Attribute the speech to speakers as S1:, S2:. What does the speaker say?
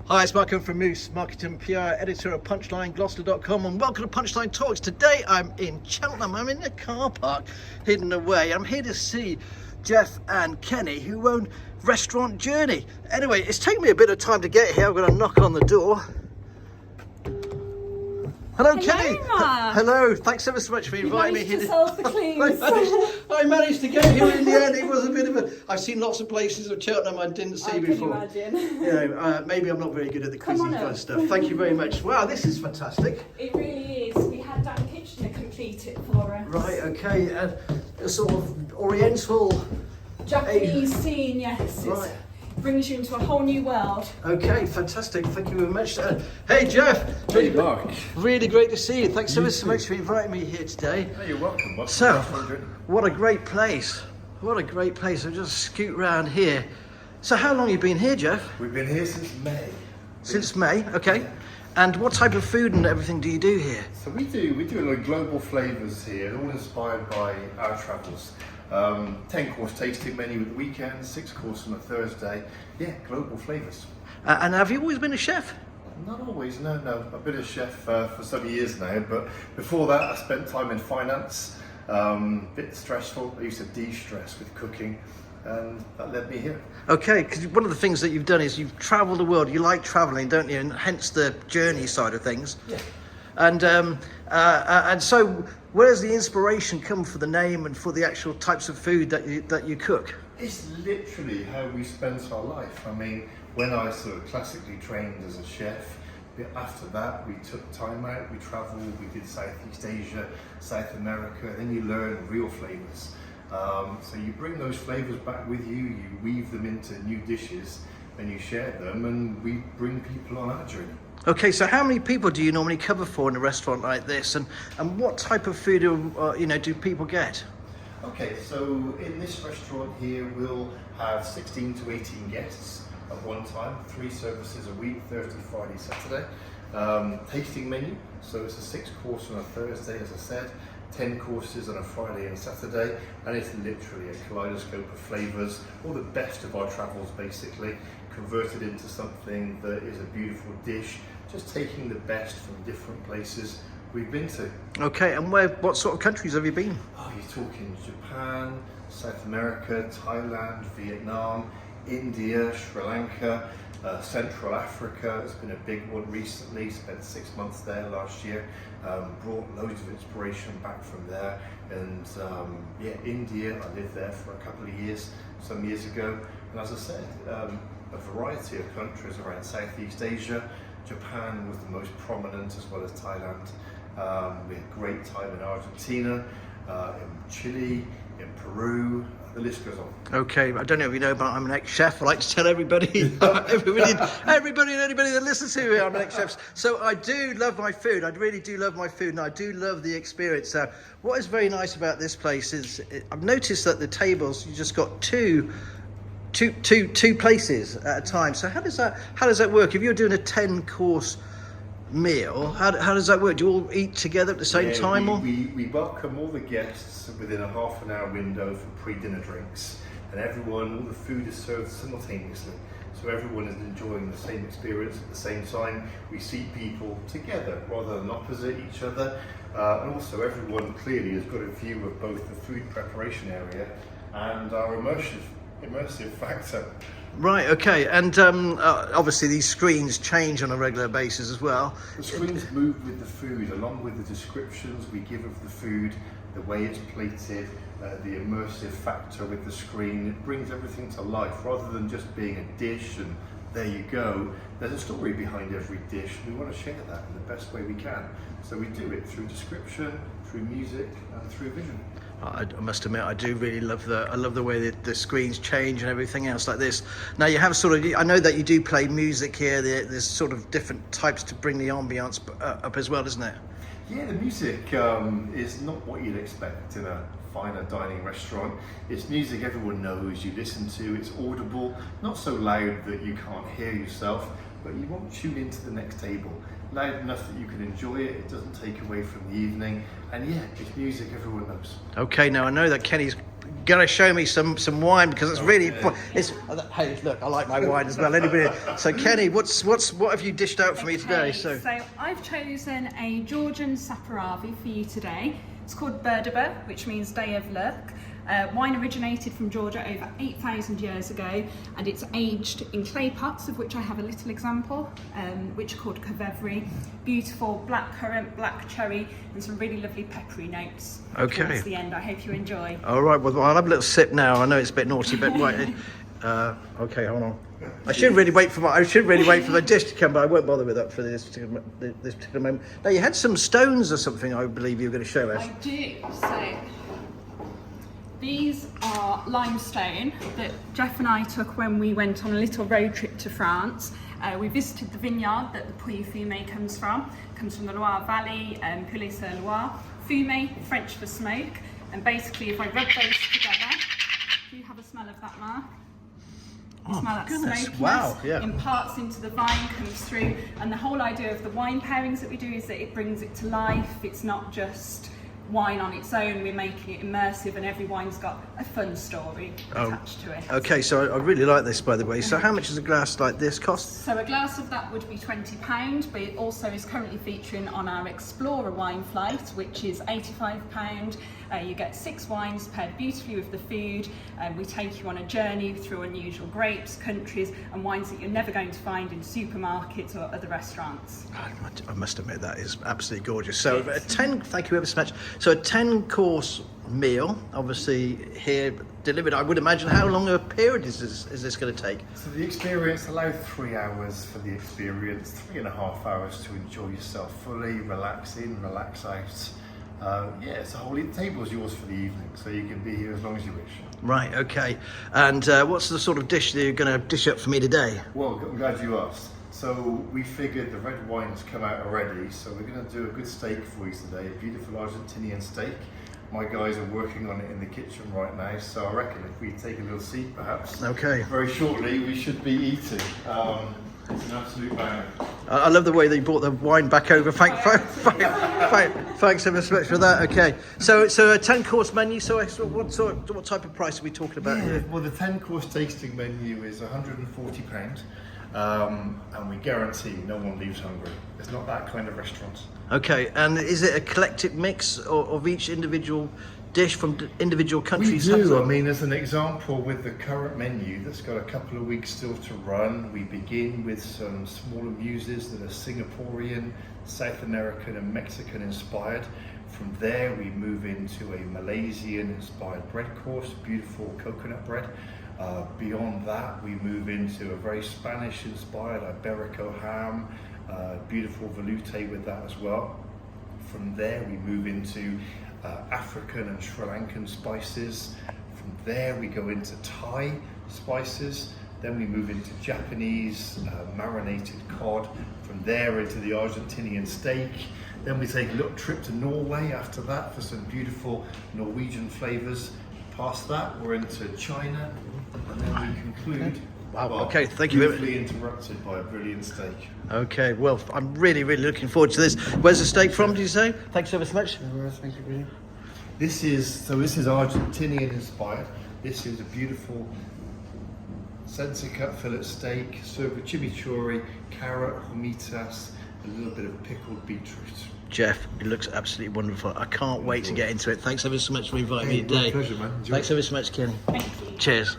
S1: Hi, it's Marco from Moose, marketing PR editor at PunchlineGloucester.com, and welcome to Punchline Talks. Today I'm in Cheltenham. I'm in the car park, hidden away. I'm here to see Jeff and Kenny, who own Restaurant Journey. Anyway, it's taken me a bit of time to get here. I'm going to knock on the door. Hello, Kenny.
S2: Mark.
S1: Hello. Thanks ever so much for inviting me
S2: You managed
S1: here.
S2: to solve the clues.
S1: I managed to get here in the end. It was a bit of a... I've seen lots of places of Cheltenham I didn't see before.
S2: I can imagine.
S1: You know, maybe I'm not very good at the
S2: Come
S1: quizzing
S2: on
S1: kind of
S2: up.
S1: stuff. Thank you very much. Wow, this is fantastic.
S2: It really is. We had Dan Kitchener complete it for us.
S1: Right, okay, a sort of oriental...
S2: Japanese scene, yes.
S1: Right.
S2: It brings you into a whole new world.
S1: Okay, fantastic. Thank you very much. Hey, Jeff.
S3: Hey, Mark.
S1: Really great to see you. Thanks ever so much for inviting me here today.
S3: Hey, you're welcome. Mark.
S1: So, what a great place. What a great place. I'll just scoot round here. So how long have you been here, Jeff?
S3: We've been here since May.
S1: Since May, okay. And what type of food and everything do you do here?
S3: So we do a lot of global flavours here, all inspired by our travels. 10-course tasting menu at the weekend, 6-course on a Thursday. Yeah, global flavours.
S1: And have you always been a chef?
S3: Not always, no. I've been a chef for some years now, but before that I spent time in finance. Bit stressful. I used to de-stress with cooking, and that led me here.
S1: Okay, because one of the things that you've done is you've travelled the world. You like travelling, don't you? And hence the journey side of things.
S3: Yeah.
S1: And so, where's the inspiration come for the name and for the actual types of food that you cook?
S3: It's literally how we spent our life. I mean, when I sort of classically trained as a chef, after that we took time out, we travelled, we did Southeast Asia, South America, and then you learn real flavours. So you bring those flavours back with you, you weave them into new dishes, and you share them, and we bring people on our journey.
S1: Okay, so how many people do you normally cover for in a restaurant like this, and what type of food do people get?
S3: Okay, so in this restaurant here we'll have 16 to 18 guests at one time, 3 services a week, Thursday, Friday, Saturday. Tasting menu, so it's a 6-course on a Thursday, as I said, 10 courses on a Friday and Saturday, and it's literally a kaleidoscope of flavours, all the best of our travels basically, converted into something that is a beautiful dish, just taking the best from different places we've been to.
S1: Okay, and what sort of countries have you been?
S3: Oh, you're talking Japan, South America, Thailand, Vietnam, India, Sri Lanka, Central Africa has been a big one recently, spent 6 months there last year, brought loads of inspiration back from there, and yeah, India, I lived there for a couple of years, some years ago, and as I said, a variety of countries around Southeast Asia. Japan was the most prominent, as well as Thailand. We had a great time in Argentina, in Chile, in Peru, the list goes on.
S1: Okay, I don't know if you know, but I'm an ex-chef. I like to tell everybody, everybody and anybody that listens to me, I'm an ex-chef. So I do love my food. I really do love my food, and I do love the experience. What is very nice about this place is I've noticed that the tables, you just got two places at a time. So how does that work? If you're doing a 10-course meal, how does that work? Do you all eat together at the same time?
S3: We welcome all the guests within a half an hour window for pre-dinner drinks, and all the food is served simultaneously, so everyone is enjoying the same experience at the same time. We see people together rather than opposite each other, and also everyone clearly has got a view of both the food preparation area and our immersive factor.
S1: Right, okay, and obviously these screens change on a regular basis as well.
S3: The screens move with the food, along with the descriptions we give of the food, the way it's plated, the immersive factor with the screen. It brings everything to life, rather than just being a dish and there you go. There's a story behind every dish. We want to share that in the best way we can. So we do it through description, through music, and through vision.
S1: I must admit, I do really love the way that the screens change and everything else like this. Now you have I know that you do play music here. There's sort of different types to bring the ambience up as well, isn't it?
S3: Yeah, the music is not what you'd expect in a finer dining restaurant. It's music everyone knows, you listen to, it's audible, not so loud that you can't hear yourself, but you won't tune into the next table. Loud enough that you can enjoy it, it doesn't take away from the evening, and yeah, it's music everyone knows.
S1: Okay, now I know that Kenny's Gonna show me some wine because it's really fun. Hey, look, I like my wine as well. Anybody? So Kenny, what have you dished out for me today?
S2: So I've chosen a Georgian Saperavi for you today. It's called Berdaba, which means Day of Luck. Wine originated from Georgia over 8,000 years ago, and it's aged in clay pots, of which I have a little example, which are called Kavevri. Beautiful black currant, black cherry, and some really lovely peppery notes.
S1: Okay.
S2: Towards the end, I hope you enjoy.
S1: All right, well, I'll have a little sip now. I know it's a bit naughty, but wait. Okay, hold on. I should really wait for the dish to come, but I won't bother with that for this particular moment. Now, you had some stones or something, I believe you were going to show us.
S2: I do. So these are limestone that Jeff and I took when we went on a little road trip to France. We visited the vineyard that the Puy Fumé comes from. It comes from the Loire Valley, Pouilly-sur-Loire. Fumé, French for smoke. And basically, if I rub those together, do you have a smell of that, Mark?
S1: Oh,
S2: Smell that
S1: goodness.
S2: smokiness,
S1: Wow, yeah.
S2: imparts into the vine, comes through, and the whole idea of the wine pairings that we do is that it brings it to life. It's not just wine on its own, we're making it immersive, and every wine's got a fun story attached to it.
S1: Okay, so I really like this, by the way. So how much does a glass like this cost?
S2: So a glass of that would be £20, but it also is currently featuring on our Explorer wine flight, which is £85. You get 6 wines paired beautifully with the food, and we take you on a journey through unusual grapes, countries, and wines that you're never going to find in supermarkets or other restaurants.
S1: I must admit that is absolutely gorgeous. So thank you ever so much. So a 10-course meal, obviously here delivered. I would imagine, how long a period is this going to take?
S3: So the experience allowed 3 hours for the experience, 3.5 hours to enjoy yourself fully, relax in, relax out. So the table's yours for the evening, so you can be here as long as you wish.
S1: Right, okay. And what's the sort of dish that you're going to dish up for me today?
S3: Well, I'm glad you asked. So we figured the red wine has come out already, so we're going to do a good steak for you today, a beautiful Argentinian steak. My guys are working on it in the kitchen right now, so I reckon if we take a little seat perhaps,
S1: okay,
S3: very shortly we should be eating. It's an absolute banger.
S1: I love the way they brought the wine back over. Thanks ever so much for that. Okay, so a 10-course menu. So what type of price are we talking about here?
S3: Well, the 10-course tasting menu is £140, and we guarantee no one leaves hungry. It's not that kind of restaurant.
S1: Okay, and is it a eclectic mix of each individual dish from individual countries?
S3: We do. I mean, as an example, with the current menu that's got a couple of weeks still to run, we begin with some smaller muses that are Singaporean, South American and Mexican inspired. From there we move into a Malaysian inspired bread course, beautiful coconut bread. Beyond that we move into a very Spanish inspired Iberico ham, beautiful velouté with that as well. From there we move into African and Sri Lankan spices. From there we go into Thai spices. Then we move into Japanese marinated cod. From there into the Argentinian steak. Then we take a little trip to Norway after that for some beautiful Norwegian flavours. Past that we're into China, and then we conclude.
S1: Wow, okay, thank you very much.
S3: Beautifully interrupted by a brilliant steak.
S1: Okay, well, I'm really looking forward to this. Where's the steak from, did you say? Thanks ever so much.
S3: Thank you. This is Argentinian inspired. This is a beautiful center cut fillet steak served with chimichurri, carrot, humitas, a little bit of pickled beetroot.
S1: Jeff, it looks absolutely wonderful. I can't wait to get into it. Thanks ever so much for inviting me today.
S3: My pleasure, man. Enjoy.
S1: Thanks ever so much, Kenny.
S2: Thank you.
S1: Cheers.